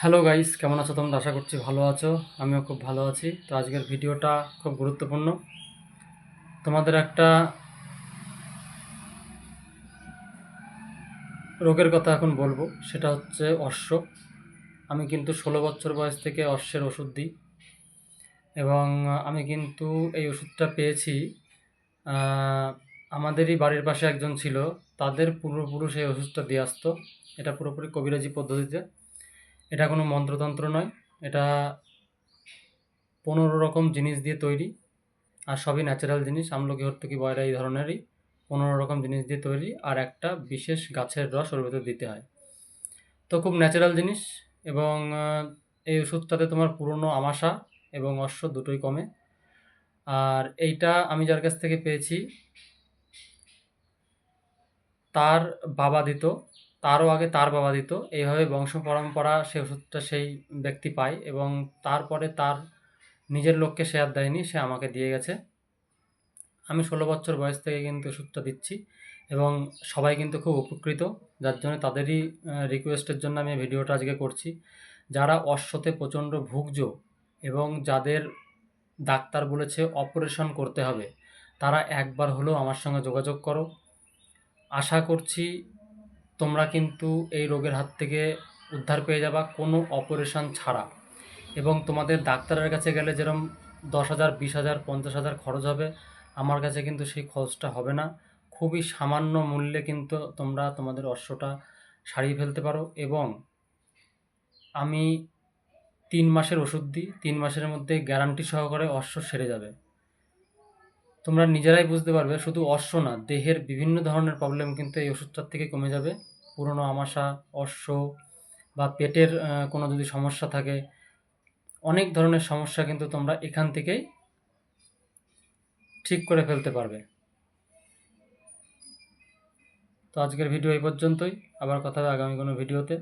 Hello guys, কেমন আছো তোমরা? আশা করছি ভালো আছো। আমিও খুব ভালো আছি। তো আজকের ভিডিওটা খুব গুরুত্বপূর্ণ। তোমাদের একটা রোগের কথা এখন বলবো, সেটা হচ্ছে অশ্ব। আমি কিন্তু 16 বছর বয়স থেকে অশ্বের ওষুধ দিই, এবং আমি কিন্তু এই ওষুধটা পেয়েছি। আহ, আমাদেরই বাড়ির পাশে একজন ছিল, তাদের পূর্বপুরুষ এই ওষুধটা দিয়ে আসতো। এটা পুরোপুরি কবিরাজি পদ্ধতিতে। এটা কোনো মন্ত্রতন্ত্র নয়। এটা 15 রকম জিনিস দিয়ে তৈরি, আর সবই ন্যাচারাল জিনিস। আমলকি, হর্তকি, বয়রা এই ধরনেরই 15 রকম জিনিস দিয়ে তৈরি, আর একটা বিশেষ গাছের রস ওর ভেতর দিতে হয়। তো খুব ন্যাচারাল জিনিস। এবং এই ওষুধটাতে তোমার পুরনো আমাশা এবং অশ্ব দুটোই কমে। আর এইটা আমি যার কাছ থেকে পেয়েছি, তার বাবা দিত, তারও আগে তার বাবা দিত। এইভাবে বংশ পরম্পরা সে ওষুধটা সেই ব্যক্তি পায়, এবং তারপরে তার নিজের লোককে সে আর দেয়নি, সে আমাকে দিয়ে গেছে। আমি 16 বছর বয়স থেকে কিন্তু ওষুধটা দিচ্ছি, এবং সবাই কিন্তু খুব উপকৃত। যার জন্য তাদেরই রিকোয়েস্টের জন্য আমি এই ভিডিওটা আজকে করছি। যারা অশ্বতে প্রচণ্ড ভুগছো এবং যাদের ডাক্তার বলেছে অপারেশন করতে হবে, তারা একবার হলেও আমার সঙ্গে যোগাযোগ করো। আশা করছি তোমরা কিন্তু এই রোগের হাত থেকে উদ্ধার পেয়ে যাবা কোনো অপারেশন ছাড়া। এবং তোমাদের ডাক্তারের কাছে গেলে যেরকম 10,000, 20,000, 50,000 খরচ হবে, আমার কাছে কিন্তু সেই খরচটা হবে না। খুবই সামান্য মূল্যে কিন্তু তোমরা তোমাদের অশ্বটা সারিয়ে ফেলতে পারো। এবং আমি 3 মাসের ওষুধ দিই, 3 মাসের মধ্যে গ্যারান্টি সহকারে অশ্ব সেরে যাবে। তোমরা নিজেরাই বুঝতে পারবে, শুধু অশ্ব না, দেহের বিভিন্ন ধরনের প্রবলেম কিন্তু এই ওষুধটার থেকে কমে যাবে। পুরনো আমাশা, অশ্ব, বা পেটের কোনো যদি সমস্যা থাকে, অনেক ধরনের সমস্যা কিন্তু তোমরা এখান থেকেই ঠিক করে ফেলতে পারবে। তো আজকের ভিডিও এই পর্যন্তই। আবার কথা হবে আগামী কোনো ভিডিওতে।